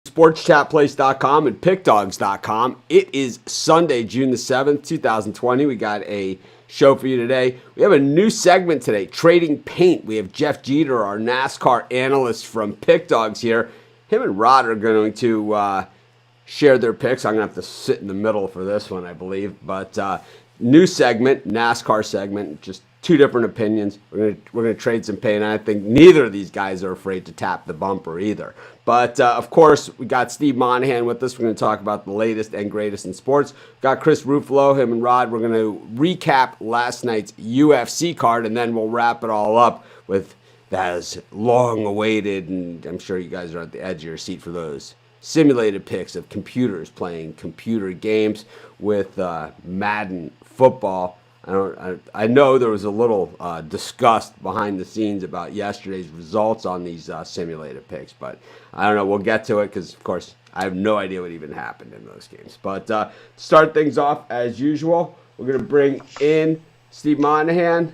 SportsChatPlace.com and PickDogs.com. It is Sunday, June the 7th, 2020. We got a show for you today. We have a new segment today, Trading Paint. We have Jeff Jeter, our NASCAR analyst from PickDogs here. Him and Rod are going to share their picks. I'm going to have to sit in the middle for this one, I believe. But new segment, NASCAR segment, just two different opinions. We're gonna trade some paint. I think neither of these guys are afraid to tap the bumper either. But of course, we got Steve Monahan with us. We're going to talk about the latest and greatest in sports. Got Chris Ruffalo, him and Rod. We're going to recap last night's UFC card, and then we'll wrap it all up with that is long awaited, and I'm sure you guys are at the edge of your seat for those simulated picks of computers playing computer games with Madden football. I know there was a little disgust behind the scenes about yesterday's results on these simulated picks, but I don't know. We'll get to it because, of course, I have no idea what even happened in those games. But to start things off, as usual, we're going to bring in Steve Monahan.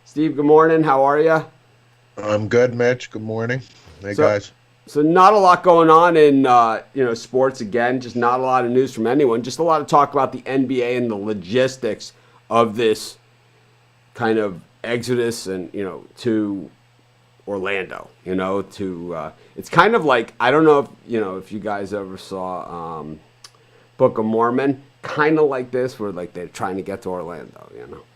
Steve, good morning. How are you? I'm good, Mitch. Good morning. Hey, guys. So not a lot going on in sports again. Just not a lot of news from anyone. Just a lot of talk about the NBA and the logistics of this kind of exodus and to Orlando, it's kind of like, I don't know if you guys ever saw Book of Mormon, kind of like this, where like they're trying to get to Orlando,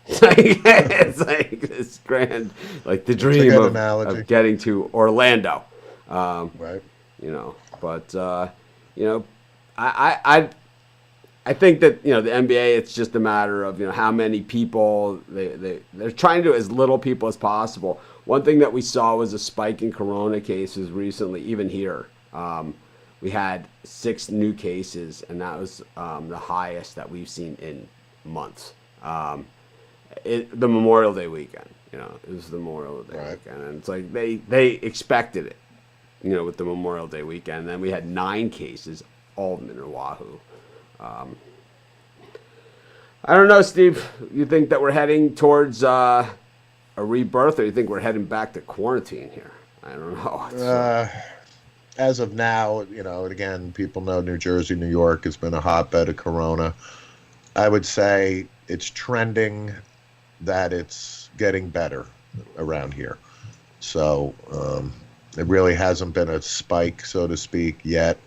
it's like this grand, like the dream of getting to Orlando, right? But I think that the NBA, it's just a matter of how many people they're trying to do as little people as possible. One thing that we saw was a spike in corona cases recently, even here. We had 6 new cases, and that was the highest that we've seen in months. The Memorial Day weekend, it was the Memorial Day weekend, and it's like they expected it, with the Memorial Day weekend. And then we had 9 cases, all of them in Oahu. I don't know, Steve. You think that we're heading towards a rebirth, or you think we're heading back to quarantine here? I don't know. As of now, again, people know New Jersey, New York has been a hotbed of corona. I would say it's trending that it's getting better around here. So it really hasn't been a spike, so to speak, yet.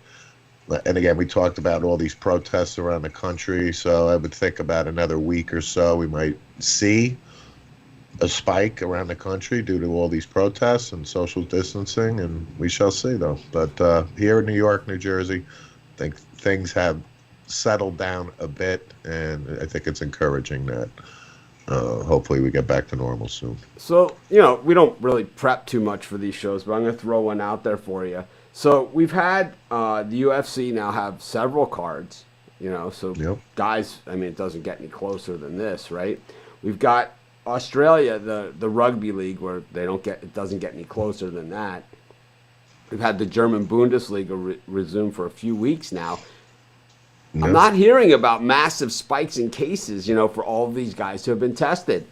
And again, we talked about all these protests around the country, so I would think about another week or so we might see a spike around the country due to all these protests and social distancing, and we shall see, though. But here in New York, New Jersey, I think things have settled down a bit, and I think it's encouraging that hopefully we get back to normal soon. So, we don't really prep too much for these shows, but I'm going to throw one out there for you. So we've had the UFC now have several cards, so guys, I mean, it doesn't get any closer than this, right? We've got Australia, the rugby league, where it doesn't get any closer than that. We've had the German Bundesliga resume for a few weeks now. Yep. I'm not hearing about massive spikes in cases, for all of these guys who have been tested.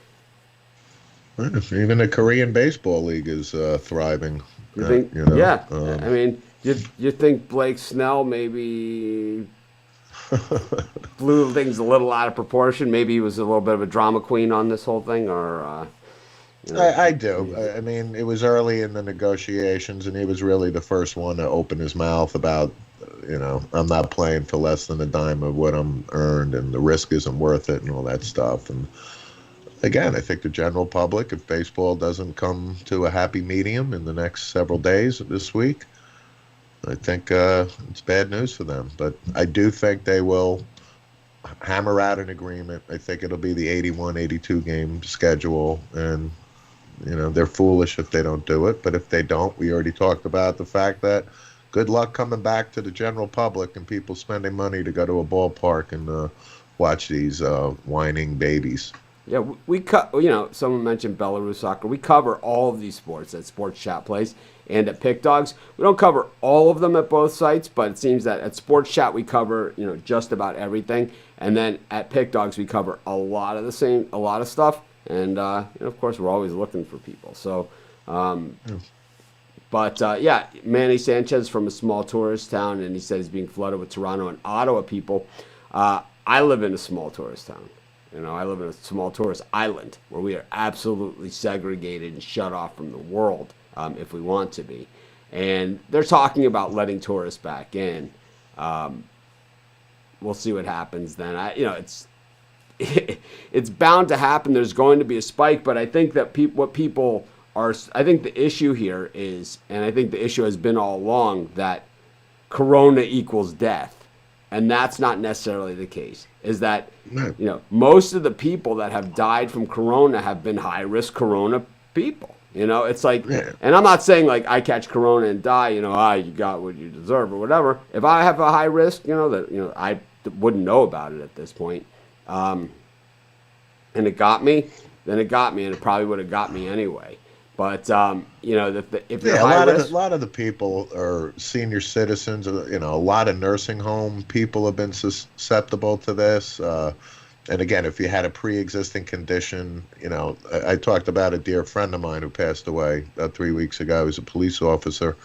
Even the Korean Baseball League is thriving. You think? Yeah. I mean, you think Blake Snell maybe blew things a little out of proportion? Maybe he was a little bit of a drama queen on this whole thing, or? I do. I mean, it was early in the negotiations, and he was really the first one to open his mouth about, I'm not playing for less than a dime of what I'm earned, and the risk isn't worth it, and all that stuff. And again, I think the general public, if baseball doesn't come to a happy medium in the next several days of this week, I think it's bad news for them. But I do think they will hammer out an agreement. I think it'll be the 81, 82 game schedule, and they're foolish if they don't do it. But if they don't, we already talked about the fact that good luck coming back to the general public and people spending money to go to a ballpark and watch these whining babies. Yeah, someone mentioned Belarus soccer. We cover all of these sports at Sports Chat Place and at Pick Dogs. We don't cover all of them at both sites, but it seems that at Sports Chat we cover, just about everything. And then at Pick Dogs we cover a lot of stuff. And, of course, we're always looking for people. So, But yeah, Manny Sanchez from a small tourist town, and he said he's being flooded with Toronto and Ottawa people. I live in a small tourist town. I live in a small tourist island where we are absolutely segregated and shut off from the world if we want to be. And they're talking about letting tourists back in. We'll see what happens then. It's bound to happen. There's going to be a spike, but I think that I think the issue here is, and I think the issue has been all along, that corona equals death. And that's not necessarily the case. Is that, most of the people that have died from corona have been high-risk corona people. It's like, and I'm not saying like I catch corona and die, you got what you deserve or whatever. If I have a high risk, I wouldn't know about it at this point. And it got me, then it got me, and it probably would have got me anyway. But if you're high risk, a lot of the people are senior citizens. A lot of nursing home people have been susceptible to this. And again, if you had a pre-existing condition, I talked about a dear friend of mine who passed away about 3 weeks ago. He was a police officer,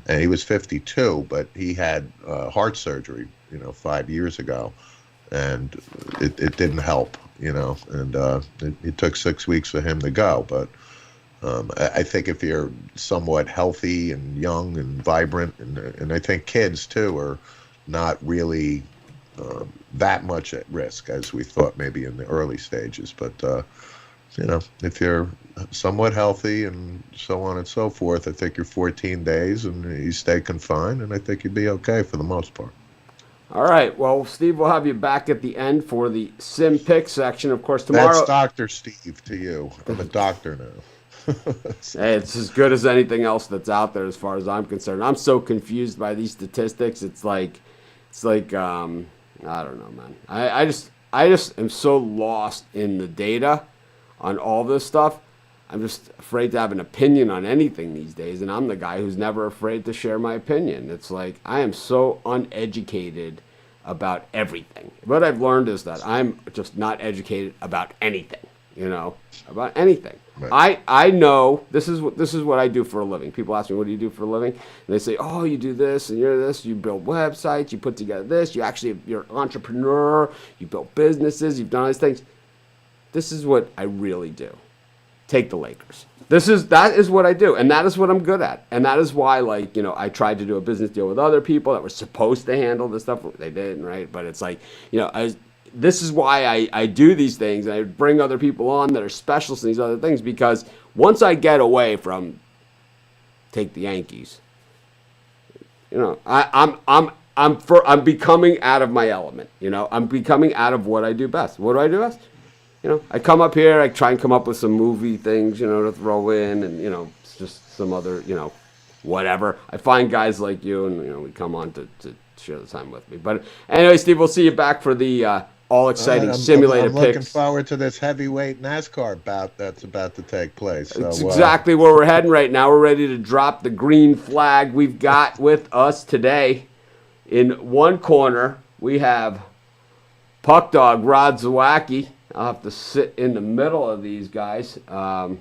and he was 52, but he had heart surgery, 5 years ago, and it didn't help, and it took 6 weeks for him to go. But I think if you're somewhat healthy and young and vibrant, and I think kids too are not really that much at risk as we thought maybe in the early stages. But if you're somewhat healthy and so on and so forth, I think you're 14 days and you stay confined, and I think you'd be okay for the most part. All right. Well, Steve, we'll have you back at the end for the Sim Pick section. Of course, tomorrow. That's Dr. Steve to you. I'm a doctor now. Hey, it's as good as anything else that's out there as far as I'm concerned. I'm so confused by these statistics. It's like I don't know, man. I just am so lost in the data on all this stuff. I'm just afraid to have an opinion on anything these days, and I'm the guy who's never afraid to share my opinion. It's like I am so uneducated about everything. What I've learned is that I'm just not educated about anything, about anything. Right. I know this is what I do for a living. People ask me, what do you do for a living? And they say, oh, you do this and you're this. You build websites. You put together this. You're an entrepreneur. You build businesses. You've done all these things. This is what I really do. Take the Lakers. That is what I do, and that is what I'm good at. And that is why, I tried to do a business deal with other people that were supposed to handle this stuff. They didn't, right? But it's like, this is why I do these things, and I bring other people on that are specialists in these other things, because once I get away from take the Yankees, I'm becoming out of my element. I'm becoming out of what I do best. What do I do best? I come up here, I try and come up with some movie things, to throw in, and it's just some other, whatever. I find guys like you, and we come on to share the time with me. But anyway, Steve, we'll see you back for the all-exciting simulated picks. I'm looking forward to this heavyweight NASCAR bout that's about to take place. So, it's exactly where we're heading right now. We're ready to drop the green flag. We've got with us today, in one corner, we have Puck Dog Rod Zawacki. I'll have to sit in the middle of these guys right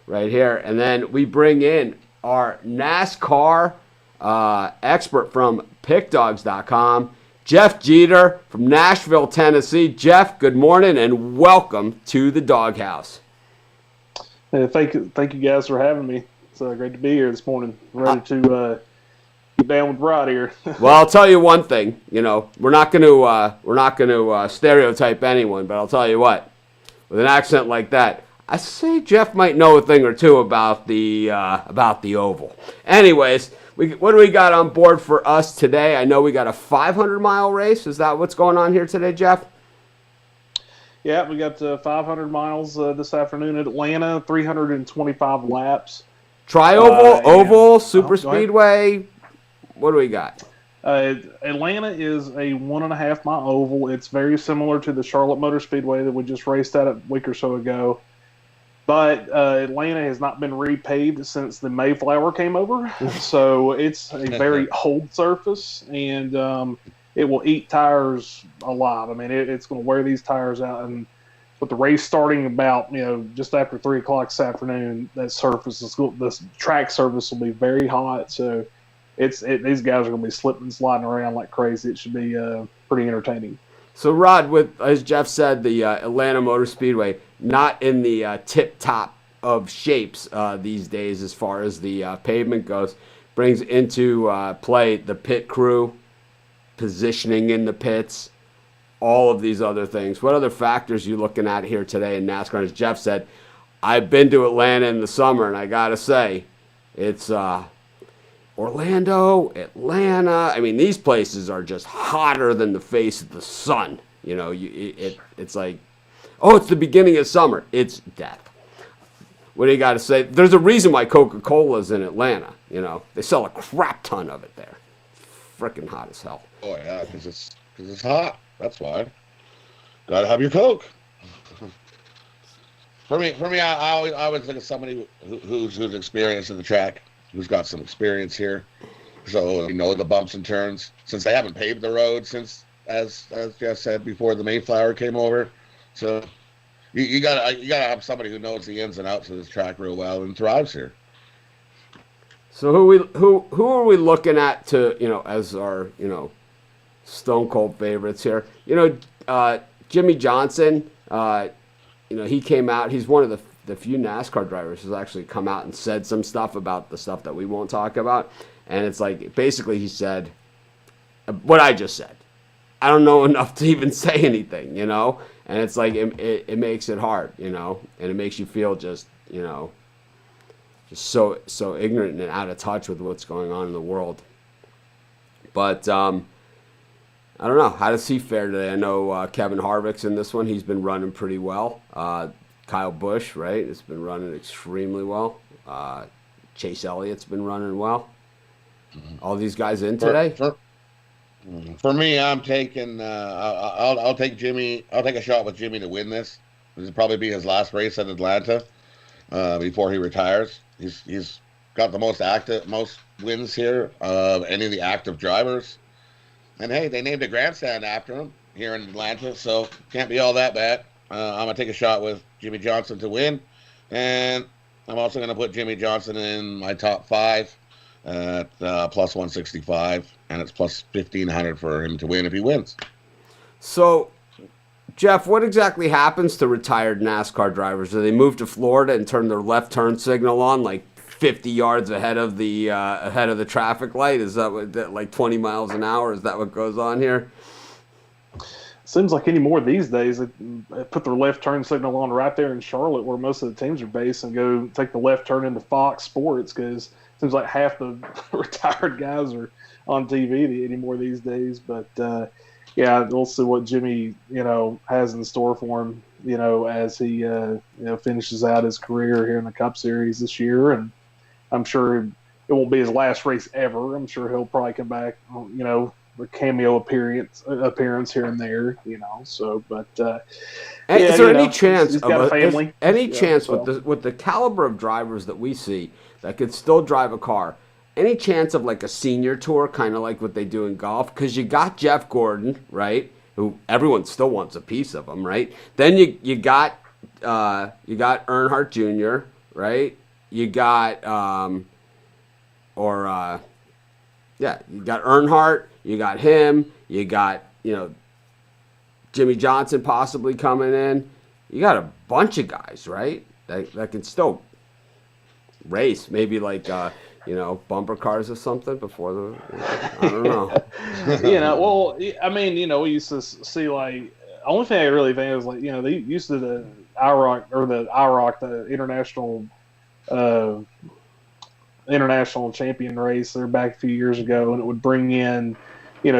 here. And then we bring in our NASCAR expert from PickDogs.com, Jeff Jeter from Nashville, Tennessee. Jeff, good morning and welcome to the Doghouse. Hey, thank you guys for having me. It's great to be here this morning. I'm ready to get down with Rod here. Well, I'll tell you one thing. We're not going to stereotype anyone, but I'll tell you what. With an accent like that, I say Jeff might know a thing or two about the oval. Anyways, what do we got on board for us today? I know we got a 500-mile race. Is that what's going on here today, Jeff? Yeah, we got 500 miles this afternoon at Atlanta, 325 laps. Tri-oval, oval, super speedway. What do we got? Atlanta is a 1.5 mile oval. It's very similar to the Charlotte Motor Speedway that we just raced at a week or so ago. But Atlanta has not been repaved since the Mayflower came over. So it's a very old surface, and it will eat tires alive. I mean, it's going to wear these tires out. And with the race starting about just after 3 o'clock this afternoon, the track surface will be very hot. So these guys are going to be slipping and sliding around like crazy. It should be pretty entertaining. So, Rod, with as Jeff said, the Atlanta Motor Speedway not in the tip top of shapes these days as far as the pavement goes, brings into play the pit crew, positioning in the pits, all of these other things. What other factors are you looking at here today in NASCAR? As Jeff said, I've been to Atlanta in the summer, and I got to say, it's Orlando, Atlanta. I mean, these places are just hotter than the face of the sun. It's like, oh, it's the beginning of summer. It's death. What do you got to say? There's a reason why Coca-Cola's in Atlanta. They sell a crap ton of it there. Freaking hot as hell. Oh yeah, because it's hot. That's why. Gotta have your Coke. For me, I always think of somebody who's experienced in the track, who's got some experience here, so the bumps and turns. Since they haven't paved the road since, as Jeff said before, the Mayflower came over, so you gotta have somebody who knows the ins and outs of this track real well and thrives here. So who are we looking at to as our stone cold favorites here? Jimmy Johnson. He came out. He's one of the few NASCAR drivers who's actually come out and said some stuff about the stuff that we won't talk about. And it's like basically he said what I just said. I don't know enough to even say anything, And it's like it makes it hard, and it makes you feel just so ignorant and out of touch with what's going on in the world. But I don't know. How does he fare today? I know Kevin Harvick's in this one. He's been running pretty well. Kyle Busch, right, has been running extremely well. Chase Elliott's been running well. All these guys in today? For me, I'm taking. I'll take Jimmy. I'll take a shot with Jimmy to win this. This will probably be his last race at Atlanta before he retires. He's got the most wins here of any of the active drivers. And hey, they named a grandstand after him here in Atlanta, so can't be all that bad. I'm gonna take a shot with Jimmy Johnson to win, and I'm also gonna put Jimmy Johnson in my top 5 at plus 165, and it's plus 1,500 for him to win if he wins. So, Jeff, what exactly happens to retired NASCAR drivers? Do they move to Florida and turn their left turn signal on like 50 yards ahead of the traffic light? Is that like 20 miles an hour? Is that what goes on here? Seems like any more these days, they put their left turn signal on right there in Charlotte, where most of the teams are based, and go take the left turn into Fox Sports, because it seems like half the retired guys are on TV anymore these days. But yeah, we'll see what Jimmy has in store for him, as he finishes out his career here in the Cup Series this year. And I'm sure it won't be his last race ever. I'm sure he'll probably come back, a cameo appearance here and there, So, but is there any chance? He's got a family. Chance with the caliber of drivers that we see that could still drive a car? Any chance of like a senior tour, kind of like what they do in golf? Because you got Jeff Gordon, right? Who everyone still wants a piece of him, right? Then you got Earnhardt Jr., right? You got you got Earnhardt. You got him. You got, Jimmy Johnson possibly coming in. You got a bunch of guys, right? That can still race. Maybe like, bumper cars or something before the, I don't know. Well, I mean, we used to see like, the only thing I really think is like, they used to the IROC, the international champion race there back a few years ago, and it would bring in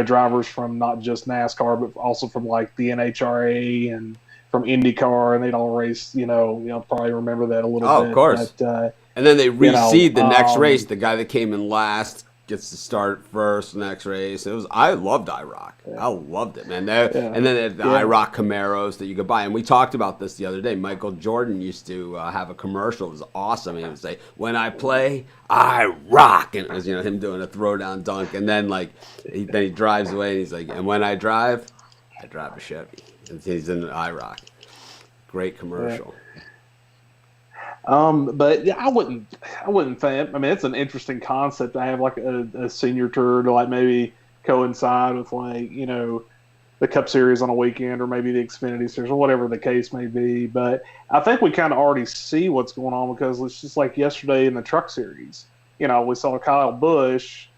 drivers from not just NASCAR but also from like the NHRA and from IndyCar, and they'd all race. Probably remember that a little bit. Oh, of course. But, and then they reseed the next race. The guy that came in last gets to start first next race. I loved IROC. Yeah. I loved it, man. And then the IROC Camaros that you could buy. And we talked about this the other day. Michael Jordan used to have a commercial. It was awesome. He would say, "When I play, I rock." And it was him doing a throwdown dunk. And then then he drives away and he's like, "And when I drive a Chevy." And he's in the IROC. Great commercial. But yeah, I wouldn't think. I mean, it's an interesting concept to have like a senior tour to like maybe coincide with like the Cup Series on a weekend or maybe the Xfinity Series or whatever the case may be. But I think we kind of already see what's going on because it's just like yesterday in the Truck Series. We saw Kyle Busch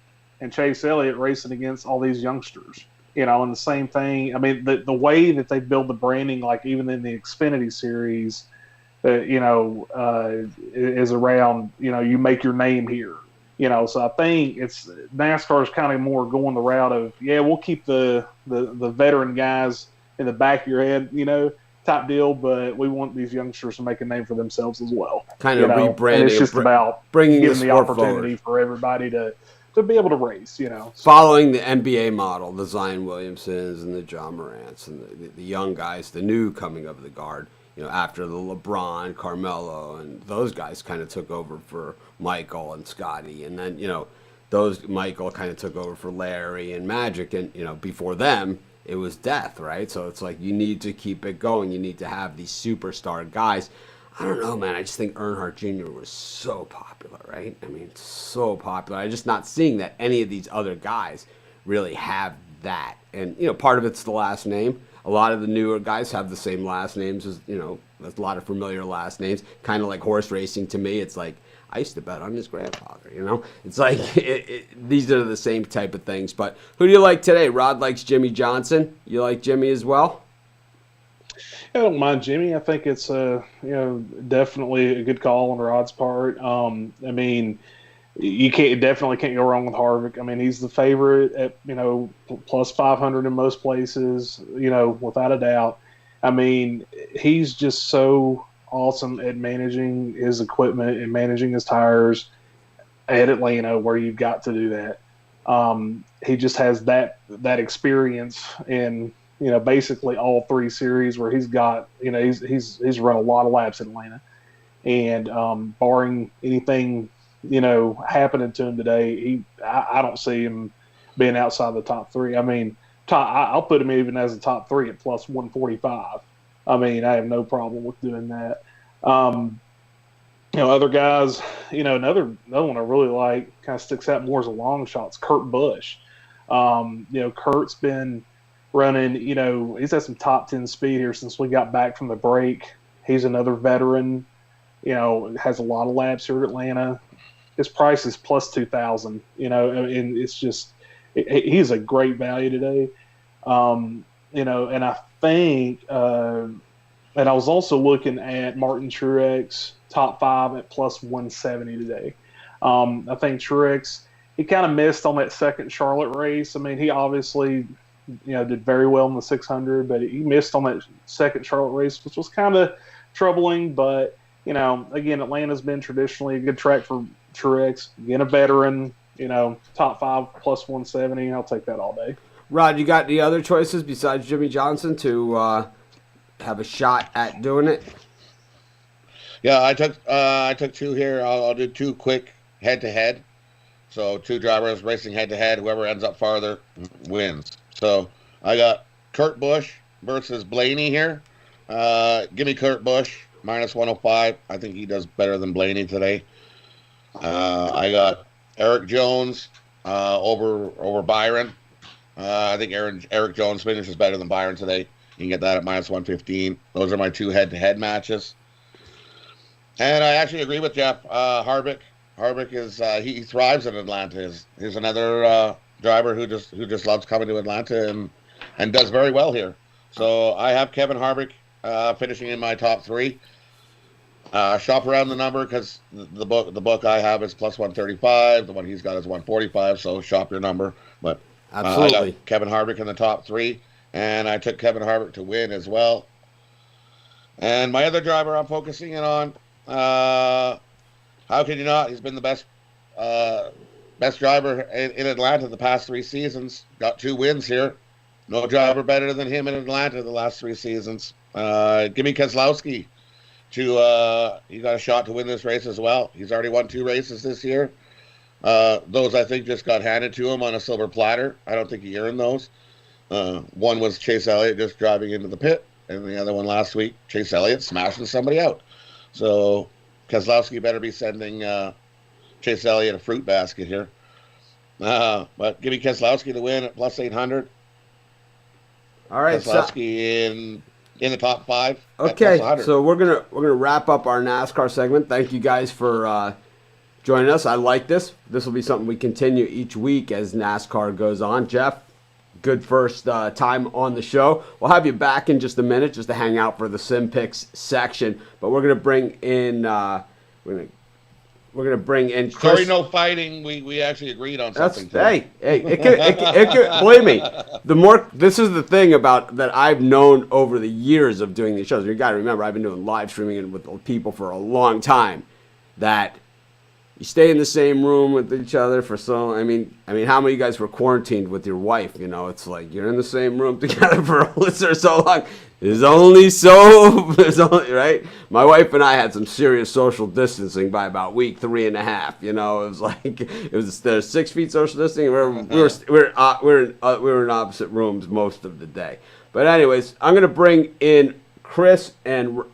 and Chase Elliott racing against all these youngsters. And the same thing. I mean, the way that they build the branding, like even in the Xfinity Series, is around, you make your name here. So I think it's NASCAR is kind of more going the route of, we'll keep the veteran guys in the back of your head, type deal, but we want these youngsters to make a name for themselves as well. Kind of rebranding. And it's just about bringing giving the forward opportunity for everybody to be able to race, Following the NBA model, the Zion Williamsons and the John Morants and the young guys, the new coming of the guard, after the LeBron, Carmelo, and those guys kind of took over for Michael and Scotty. And then, Michael kind of took over for Larry and Magic. And, before them, it was death, right? So it's like you need to keep it going. You need to have these superstar guys. I don't know, man. I just think Earnhardt Jr. was so popular, right? I mean, so popular. I'm just not seeing that any of these other guys really have that. And, part of it's the last name. A lot of the newer guys have the same last names as, there's a lot of familiar last names. Kind of like horse racing to me. It's like, I used to bet on his grandfather, It's like, these are the same type of things. But who do you like today? Rod likes Jimmy Johnson. You like Jimmy as well? I don't mind Jimmy. I think it's definitely a good call on Rod's part. I mean, you definitely can't go wrong with Harvick. I mean, he's the favorite at plus 500 in most places, without a doubt. I mean, he's just so awesome at managing his equipment and managing his tires at Atlanta, where you've got to do that. He just has that experience in basically all three series where he's got he's run a lot of laps in Atlanta, and barring anything happening to him today, I don't see him being outside the top three. I mean, I'll put him even as a top three at plus 145. I mean, I have no problem with doing that. Other guys, another one I really like, kind of sticks out more as a long shot, is Kurt Busch. Kurt's been running, he's had some top 10 speed here since we got back from the break. He's another veteran, has a lot of laps here at Atlanta. His price is plus 2,000, and it's just, he's a great value today. And I think, and I was also looking at Martin Truex top 5 at plus 170 today. I think Truex, he kind of missed on that second Charlotte race. I mean, he obviously, did very well in the 600, but he missed on that second Charlotte race, which was kind of troubling. But, again, Atlanta's been traditionally a good track for Truex. Again, a veteran, top 5 plus 170. I'll take that all day. Rod, you got any other choices besides Jimmy Johnson to have a shot at doing it? Yeah, I took two here. I'll do two quick head-to-head. So two drivers racing head-to-head. Whoever ends up farther wins. So I got Kurt Busch versus Blaney here. Give me Kurt Busch, minus 105. I think he does better than Blaney today. I got Eric Jones over Byron. I think Eric Jones finishes better than Byron today. You can get that at minus 115. Those are my two head-to-head matches. And I actually agree with Jeff. Harvick is he thrives in Atlanta. He's another driver who just loves coming to Atlanta and does very well here. So I have Kevin Harvick finishing in my top 3. Shop around the number because the book I have is plus 135. The one he's got is 145. So shop your number. But absolutely, I got Kevin Harvick in the top 3, and I took Kevin Harvick to win as well. And my other driver I'm focusing in on. How can you not? He's been the best driver in Atlanta the past 3 seasons. Got 2 wins here. No driver better than him in Atlanta the last 3 seasons. Give me Keselowski. He got a shot to win this race as well. He's already won 2 races this year. Those I think just got handed to him on a silver platter. I don't think he earned those. One was Chase Elliott just driving into the pit. and the other one last week, Chase Elliott smashing somebody out. So Keselowski better be sending Chase Elliott a fruit basket here. But give me Keselowski to win at plus 800. All right, Keselowski in the top 5. Okay, so we're gonna wrap up our NASCAR segment. Thank you guys for joining us. I like this. This will be something we continue each week as NASCAR goes on. Jeff, good first time on the show. We'll have you back in just a minute just to hang out for the Sim Picks section. But we're gonna bring in we're gonna bring in Chris. Sorry, no fighting. We actually agreed on something. Hey, it could believe me. This is the thing about that I've known over the years of doing these shows. You got to remember, I've been doing live streaming with people for a long time. That you stay in the same room with each other for so. I mean, how many of you guys were quarantined with your wife? You know, it's like you're in the same room together for so long. There's only right. My wife and I had some serious social distancing by about week 3.5. You know, it was like there's 6 feet social distancing. We were in opposite rooms most of the day. But anyways, I'm gonna bring in Chris, and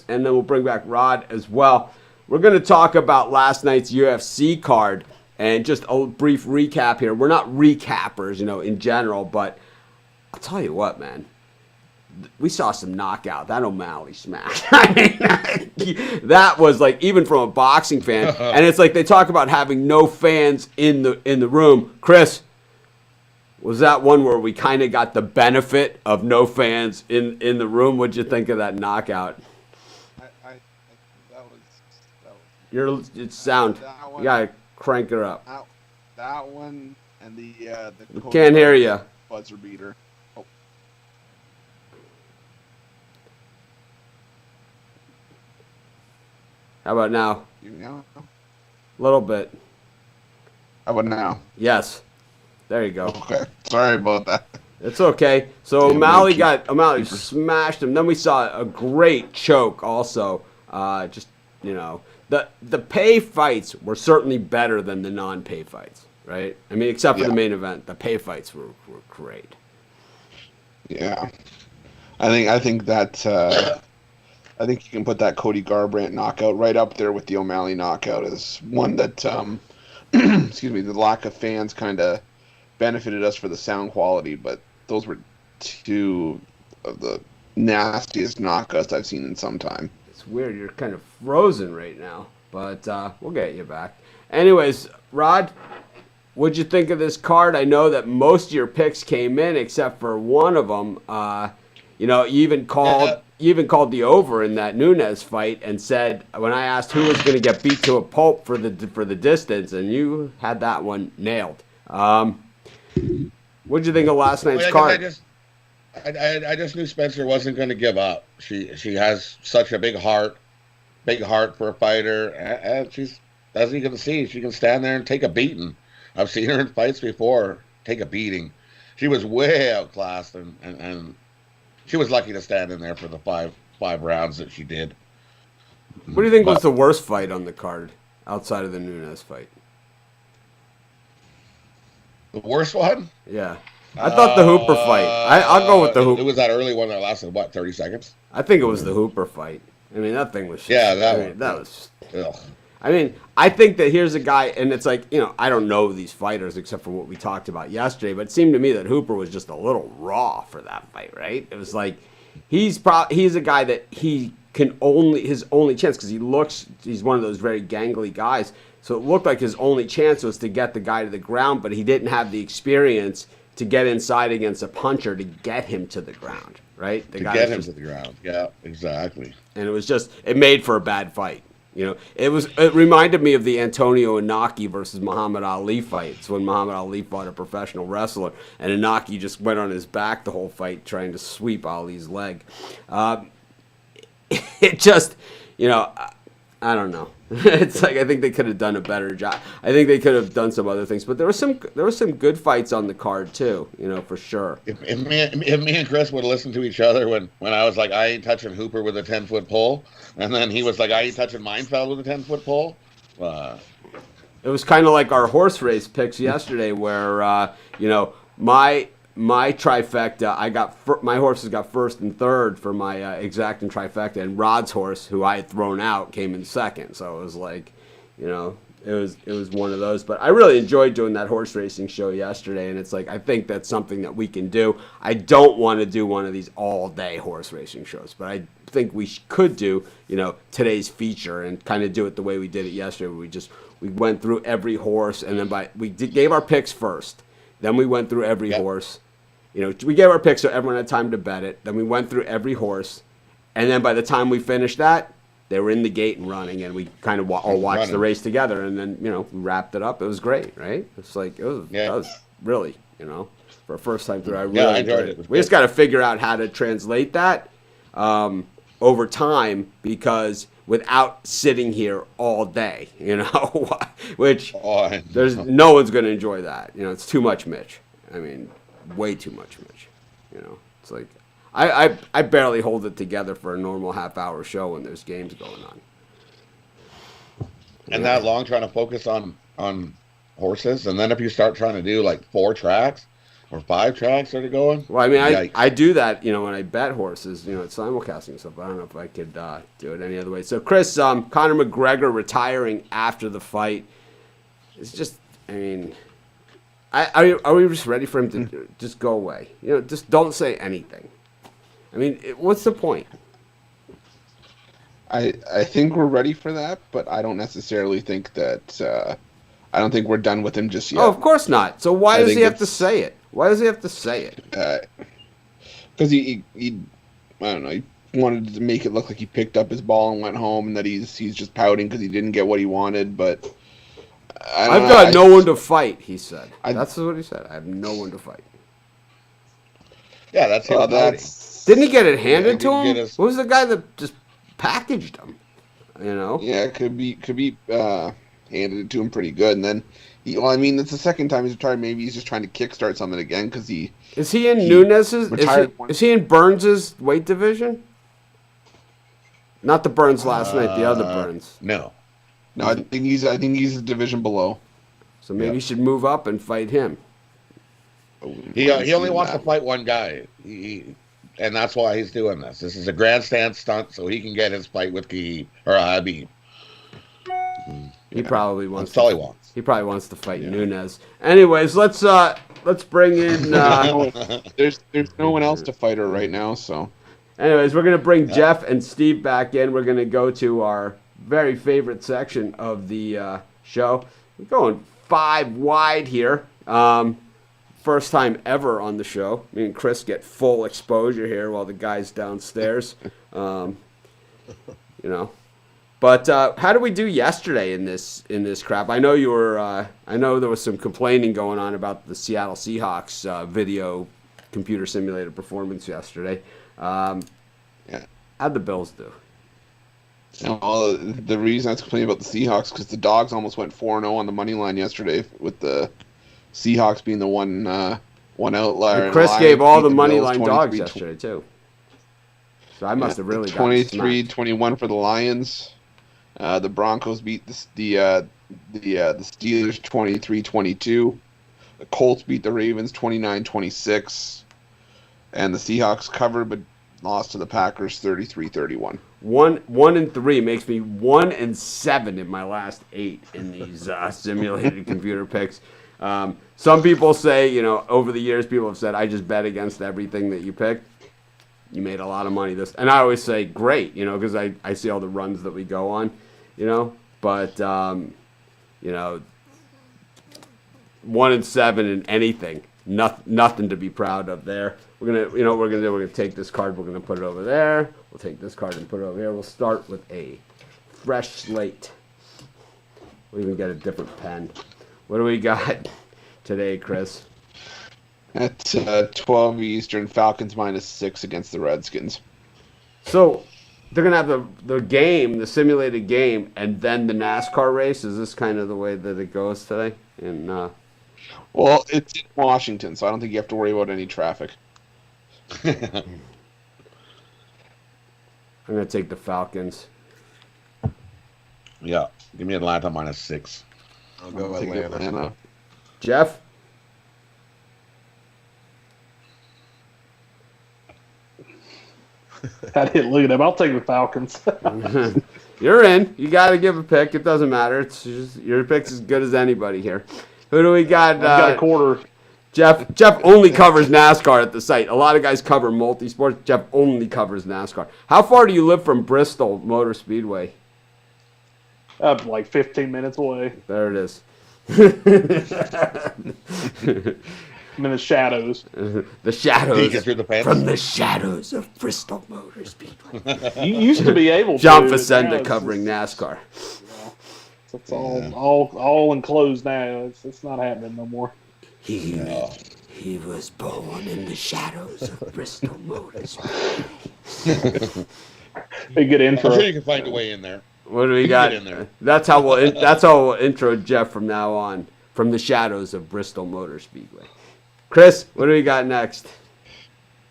then we'll bring back Rod as well. We're gonna talk about last night's UFC card and just a brief recap here. We're not recappers, you know, in general, but I'll tell you what, man. We saw some knockout. That O'Malley smash. I mean, that was like, even from a boxing fan, and it's like they talk about having no fans in the room. Chris, was that one where we kind of got the benefit of no fans in the room? What'd you think of that knockout? That was It's sound. You gotta crank her up. That one and the can't hear you. Buzzer beater. How about now? You know? A little bit. How about now? Yes. There you go. Okay. Sorry about that. It's okay. So O'Malley smashed him. Then we saw a great choke also. Just, you know, the pay fights were certainly better than the non-pay fights, right? I mean, except for the main event, the pay fights were great. Yeah. I think that I think you can put that Cody Garbrandt knockout right up there with the O'Malley knockout as one that, excuse me, the lack of fans kind of benefited us for the sound quality, but those were 2 of the nastiest knockouts I've seen in some time. It's weird. You're kind of frozen right now, but we'll get you back. Anyways, Rod, what'd you think of this card? I know that most of your picks came in except for one of them. You know, you even called the over in that Nunes fight and said, when I asked who was going to get beat to a pulp for the distance, and you had that one nailed. What did you think of last night's card? I just knew Spencer wasn't going to give up. She has such a big heart for a fighter, and she's, as you can see, she can stand there and take a beating. I've seen her in fights before take a beating. She was way outclassed, and she was lucky to stand in there for the five rounds that she did. What do you think was the worst fight on the card outside of the Nunes fight? The worst one? Yeah. I thought the Hooper fight. I'll go with the Hooper. It was that early one that lasted, 30 seconds? I think it was the Hooper fight. I mean, that thing was just, that was ugh. I mean, I think that here's a guy, and it's like, you know, I don't know these fighters except for what we talked about yesterday, but it seemed to me that Hooper was just a little raw for that fight, right? It was like, he's a guy that his only chance, because he's one of those very gangly guys, so it looked like his only chance was to get the guy to the ground, but he didn't have the experience to get inside against a puncher to get him to the ground, right? To get him to the ground, yeah, exactly. And it made for a bad fight. You know, it reminded me of the Antonio Inoki versus Muhammad Ali fights when Muhammad Ali fought a professional wrestler, and Inoki just went on his back the whole fight trying to sweep Ali's leg. It just, you know, I don't know. It's like I think they could have done a better job. I think they could have done some other things, but there were some good fights on the card too. You know, for sure. If me and Chris would have listened to each other when I was like, I ain't touching Hooper with a 10-foot pole, and then he was like, I ain't touching Meinfeld with a 10-foot pole. It was kind of like our horse race picks yesterday, where you know, my my trifecta, my horses got first and third for my exacting trifecta, and Rod's horse, who I had thrown out, came in second. So it was like, you know, it was one of those. But I really enjoyed doing that horse racing show yesterday, and it's like I think that's something that we can do. I don't want to do one of these all day horse racing shows, but I think we could do, you know, today's feature and kind of do it the way we did it yesterday. We went through every horse, and then we gave our picks first. Then we went through every horse. You know, we gave our picks so everyone had time to bet it. Then we went through every horse, and then by the time we finished that, they were in the gate and running, and we kind of all watched the race together. And then, you know, we wrapped it up. It was great, right? It's like that was really, you know, for a first time through. I really enjoyed it. We just got to figure out how to translate that over time, because without sitting here all day, you know, which there's no one's going to enjoy that. You know, it's too much, Mitch. I mean, way too much, Mitch. You know, it's like I barely hold it together for a normal half-hour show when there's games going on. And that long trying to focus on horses, and then if you start trying to do like 4 tracks or 5 tracks that are going. Well, I mean, I do that, you know, when I bet horses, you know, it's simulcasting stuff. I don't know if I could do it any other way. So, Chris, Conor McGregor retiring after the fight. It's just, I mean, are we just ready for him to just go away? You know, just don't say anything. I mean, what's the point? I think we're ready for that, but I don't necessarily think that. I don't think we're done with him just yet. Oh, of course not. So why does he have to say it? Why does he have to say it? Because he I don't know. He wanted to make it look like he picked up his ball and went home, and that he's just pouting because he didn't get what he wanted. But I've got no one to fight, he said. That's what he said. I have no one to fight. Yeah, that's him. Didn't he get it handed to him? What was the guy that just packaged him? You know? Yeah, it could be handed it to him pretty good, and then I mean, it's the second time he's retired. Maybe he's just trying to kickstart something again because he is he in Nunes's? Is he in Burns's weight division? Not the Burns last night, the other Burns. No, I think he's a division below. So maybe he should move up and fight him. He only wants to fight one guy, and that's why he's doing this. This is a grandstand stunt so he can get his fight with Habib. He probably wants. That's all he wants. He probably wants to fight Nunes. Anyways, let's bring in. There's no one else to fight her right now, so. Anyways, we're gonna bring Jeff and Steve back in. We're gonna go to our very favorite section of the show. We're going 5 wide here. First time ever on the show. Me and Chris get full exposure here while the guys downstairs. You know. But how did we do yesterday in this crap? I know you were. I know there was some complaining going on about the Seattle Seahawks video computer simulated performance yesterday. How'd the Bills do? Well, the reason I was complaining about the Seahawks because the Dogs almost went 4-0 on the money line yesterday, with the Seahawks being the one outlier. And Chris gave all the money line Dogs yesterday too. So I must have really 23-21 for the Lions. The Broncos beat the Steelers 23-22. The Colts beat the Ravens 29-26. And the Seahawks covered but lost to the Packers 33-31. 1-3 makes me 1-7 in my last 8 in these simulated computer picks. Some people say, you know, over the years, people have said, I just bet against everything that you picked. You made a lot of money this, and I always say, great, you know, because I see all the runs that we go on, you know, but, you know, 1-7 in anything, nothing to be proud of there. We're going to, you know what we're going to do? We're going to take this card, we're going to put it over there. We'll take this card and put it over here. We'll start with a fresh slate. We'll even get a different pen. What do we got today, Chris? At 12 Eastern, Falcons -6 against the Redskins. So they're going to have the game, the simulated game, and then the NASCAR race? Is this kind of the way that it goes today? Well, it's in Washington, so I don't think you have to worry about any traffic. I'm going to take the Falcons. Yeah, give me Atlanta -6. I'll go Atlanta. Jeff? I didn't look at them. I'll take the Falcons. You're in. You got to give a pick. It doesn't matter. It's just, your pick's as good as anybody here. Who do we got? I've got a quarter. Jeff only covers NASCAR at the site. A lot of guys cover multi-sports. Jeff only covers NASCAR. How far do you live from Bristol Motor Speedway? Like 15 minutes away. There it is. I'm in the shadows. The shadows. You get through the fence? From the shadows of Bristol Motor Speedway. You used to be able to. John but now Facenda it's covering just- NASCAR. It's all enclosed now. It's not happening no more. He was born in the shadows of Bristol Motor Speedway. A good intro. I'm sure you can find a way in there. What do we You got? get in there. That's how we'll intro Jeff from now on. From the shadows of Bristol Motor Speedway. Chris, what do we got next?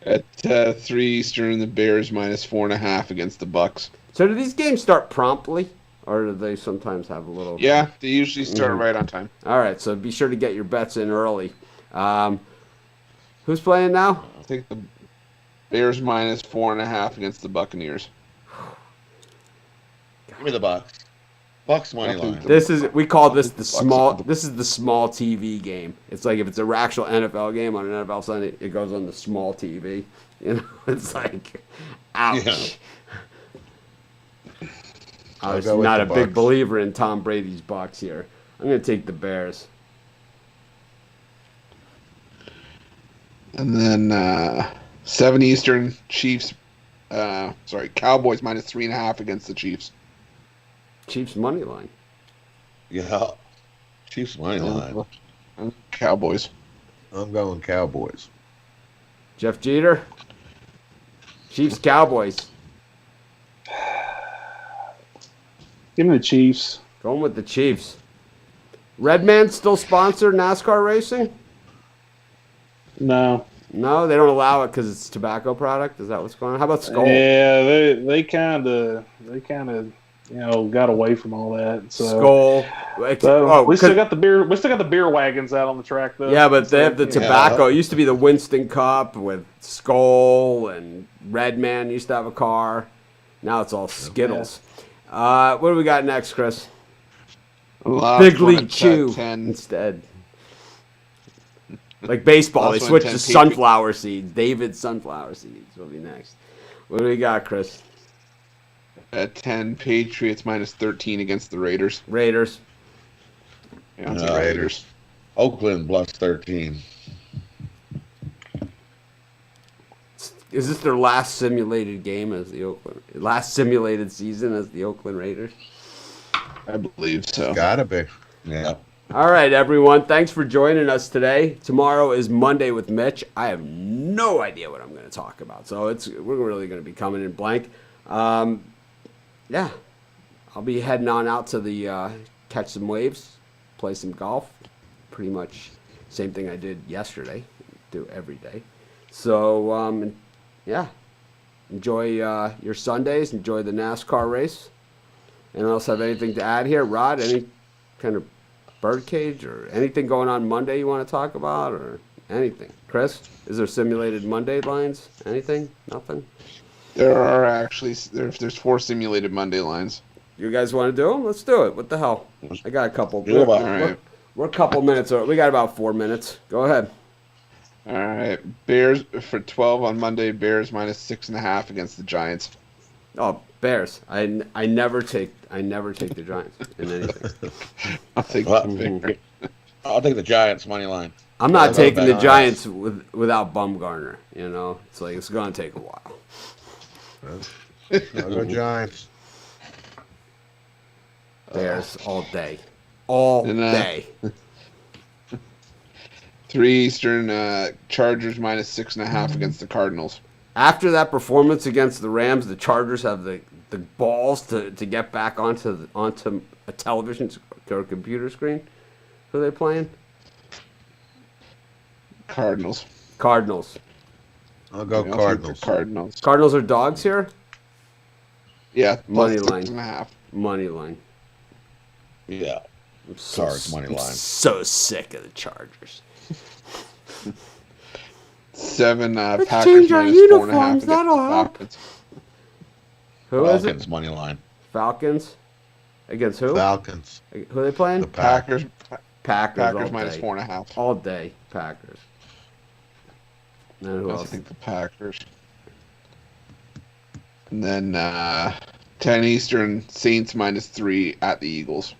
At 3 Eastern, the Bears -4.5 against the Bucks. So do these games start promptly, or do they sometimes have a little? Yeah, they usually start right on time. All right, so be sure to get your bets in early. Who's playing now? I'll take the Bears -4.5 against the Buccaneers. Give me the Bucks. Bucks money line. We call this the Bucks. small. This is the small TV game. It's like if it's an actual NFL game on an NFL Sunday, it goes on the small TV. You know, it's like, ouch. I'll I was go with not the a big Bucks. believer in Tom Brady's Bucks here. I'm going to take the Bears. And then 7 Eastern, Cowboys -3.5 against the Chiefs. Chiefs money line. Yeah. Chiefs money line. Cowboys. I'm going Cowboys. Jeff Jeter. Chiefs Cowboys. Give me the Chiefs. Going with the Chiefs. Redman still sponsor NASCAR racing? No. No, they don't allow it because it's a tobacco product. Is that what's going on? How about Skull? Yeah, they kind of got away from all that. So, Skull. we still got the beer. We still got the beer wagons out on the track though. Yeah, but they have the So, tobacco. It used to be the Winston Cup with Skull, and Redman used to have a car. Now it's all Skittles. What do we got next, Chris? Last Big one League at Chew 10. instead. Like baseball, they Last one, switched 10 to sunflower seeds. David sunflower seeds will be next. What do we got, Chris? At 10, Patriots -13 against the Raiders. Raiders. Yeah, it's No. the Raiders. Oakland +13. Is this their last simulated game as the Oakland? Last simulated season as the Oakland Raiders? I believe so. Gotta be. Yeah. All right, everyone. Thanks for joining us today. Tomorrow is Monday with Mitch. I have no idea what I'm going to talk about, so we're really going to be coming in blank. Yeah, I'll be heading on out to the catch some waves, play some golf. Pretty much same thing I did yesterday. Do every day. So yeah, enjoy your Sundays. Enjoy the NASCAR race. Anyone else have anything to add here, Rod? Any kind of birdcage or anything going on Monday you want to talk about or anything? Chris, is there simulated Monday lines? Anything? Nothing? There are actually there's 4 simulated Monday lines. You guys want to do them? Let's do it. What the hell? I got a couple. Do it. All right. We're a couple minutes. We got about 4 minutes. Go ahead. All right. Bears for 12 on Monday. Bears -6.5 against the Giants. Oh, Bears. I never take the Giants in anything. I'll take Well, the Bears. I'll take the Giants money line. I'm not I love taking the that. Giants without Bumgarner. You know, it's like it's going to take a while. I'll go Giants. Bears all day, all And, day. 3 Eastern. Chargers -6.5 against the Cardinals. After that performance against the Rams, the Chargers have the balls to get back onto a television or a computer screen. Who are they playing? Cardinals. Cardinals. I'll go Yeah, I'll take the Cardinals. Cardinals. Cardinals are dogs here. Yeah, Money plus line. 6.5. Money line. Yeah. I'm so, Cards money I'm line. so sick of the Chargers. 7 Let's Packers change our -4.5 uniforms, against that'll the help. Falcons. Who is Falcons it? money line. Falcons against who? Falcons. Who are they playing? The Packers. Packers all minus day. 4.5. All day, Packers. And who I else? think the Packers. And then 10 Eastern, Saints -3 at the Eagles.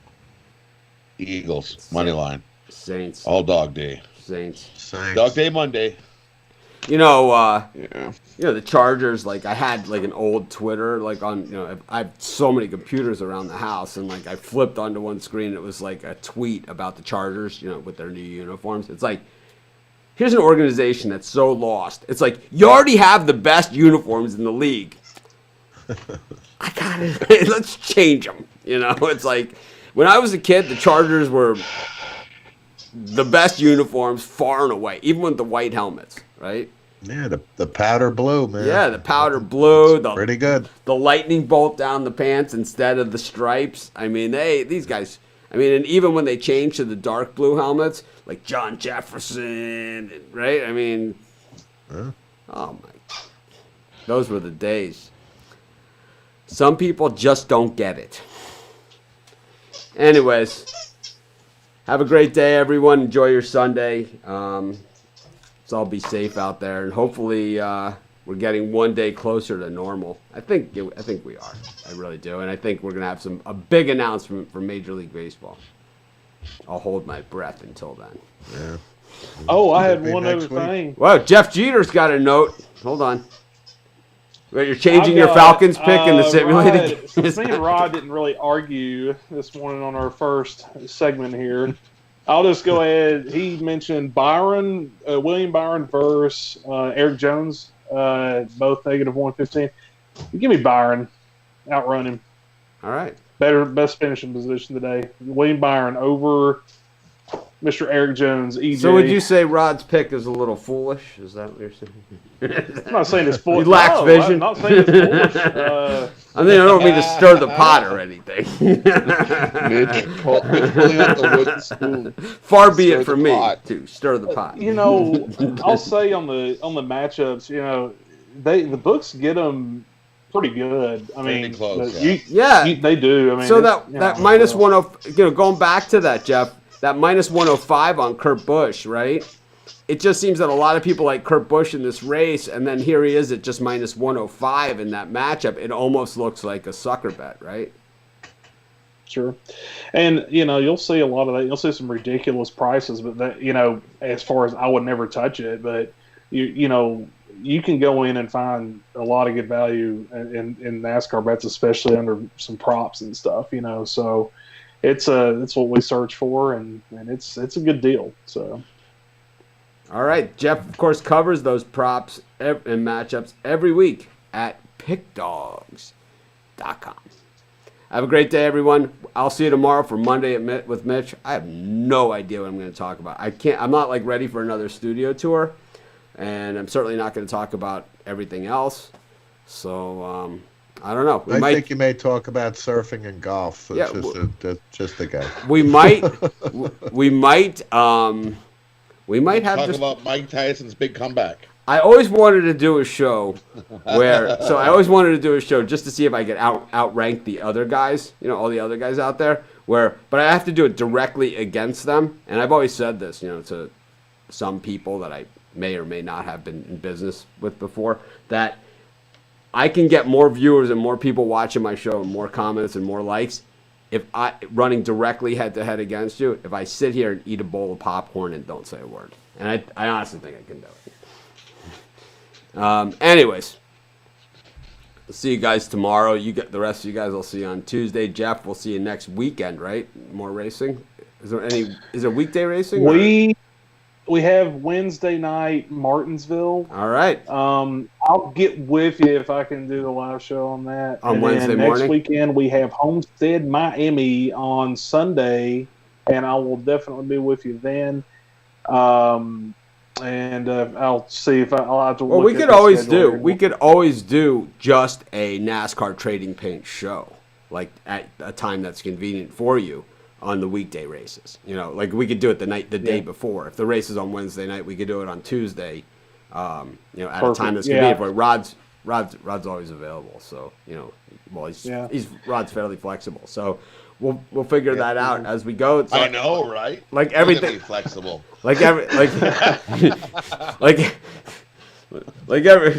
Eagles money line. Saints. All dog day. Saints. Saints. Dog day Monday. Yeah. The Chargers, like I had like an old Twitter, like on, I have so many computers around the house, and like I flipped onto one screen, it was like a tweet about the Chargers, with their new uniforms. It's like, here's an organization that's so lost. It's like, you already have the best uniforms in the league. I gotta, let's change them. It's like, when I was a kid, the Chargers were the best uniforms far and away, even with the white helmets, right? Yeah, the powder blue, man. Yeah, the powder blue, Pretty good. the lightning bolt down the pants instead of the stripes. I mean, these guys. I mean, and even when they changed to the dark blue helmets, like John Jefferson, right? I mean, Huh? oh my, those were the days. Some people just don't get it. Anyways, have a great day, everyone. Enjoy your Sunday. Let's all be safe out there, and hopefully we're getting one day closer to normal. I think we are. I really do, and I think we're gonna have a big announcement from Major League Baseball. I'll hold my breath until then. Yeah. Oh, I had Maybe one next other week. thing. Well, Jeff Jeter's got a note. Hold on. Well, you're changing I've your got, Falcons pick in the simulated Rod, since me and Rod didn't really argue this morning on our first segment here, I'll just go ahead. He mentioned William Byron versus Eric Jones, both -115. Give me Byron. Outrun him. All right. Best finishing position today. William Byron over Mr. Eric Jones, EJ. So would you say Rod's pick is a little foolish? Is that what you're saying? I'm not saying it's foolish. He lacks vision. I'm not saying it's foolish. I mean, I don't mean to stir the pot or anything. Mitch pulling out the wooden spoon. Far be Stir it from the me pot. to stir the pot. I'll say on the matchups, the books get them pretty good. I mean, Pretty close, they do. I mean, so that minus 10, going back to that, Jeff, that minus 105 on Kurt Busch, right? It just seems that a lot of people like Kurt Busch in this race, and then here he is at just minus 105 in that matchup. It almost looks like a sucker bet, right? Sure. And, you'll see a lot of that. You'll see some ridiculous prices, but that, as far as I would never touch it, but you can go in and find a lot of good value in NASCAR bets, especially under some props and stuff, so it's what we search for, and it's a good deal. So, all right, Jeff, of course, covers those props and matchups every week at pickdogs.com. Have a great day, everyone. I'll see you tomorrow for Monday with Mitch. I have no idea what I'm going to talk about. I'm not ready for another studio tour, and I'm certainly not going to talk about everything else. So, I don't know. I think you may talk about surfing and golf. So just a guy. We might have Talk about Mike Tyson's big comeback. I always wanted to do a show just to see if I could outrank the other guys, all the other guys out there. But I have to do it directly against them. And I've always said this, to some people that I may or may not have been in business with before, that I can get more viewers and more people watching my show and more comments and more likes if I running directly head to head against you. If I sit here and eat a bowl of popcorn and don't say a word, and I honestly think I can do it. Anyways, I'll see you guys tomorrow. The rest of you guys I'll see you on Tuesday. Jeff, we'll see you next weekend, right? More racing. Is there weekday racing? We have Wednesday night Martinsville. All right. I'll get with you if I can do the live show on that. On Wednesday morning? Next weekend we have Homestead Miami on Sunday, and I will definitely be with you then. And I'll see if I'll have to. Well, we could always do just a NASCAR trading paint show, like at a time that's convenient for you. On the weekday races, we could do it the day before. If the race is on Wednesday night, we could do it on Tuesday, at a time that's convenient for Rod's Rod's always available. So well, Yeah. Rod's fairly flexible. So we'll figure that out as we go. It's I know, right? like Look at everything me, flexible. like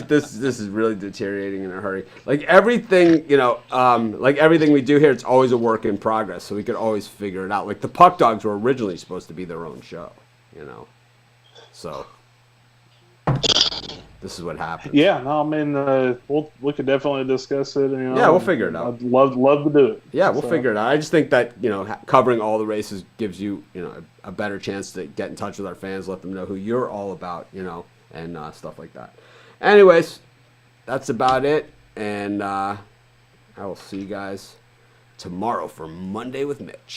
this is really deteriorating in a hurry. Like everything, like everything we do here, it's always a work in progress. So we could always figure it out. Like the Puck Dogs were originally supposed to be their own show, So this is what happens. Yeah, no, I mean, we could definitely discuss it. Yeah, we'll figure it out. I'd love to do it. Yeah, we'll figure it out. I just think that covering all the races gives you a better chance to get in touch with our fans, let them know who you're all about, and stuff like that. Anyways, that's about it, and I will see you guys tomorrow for Monday with Mitch.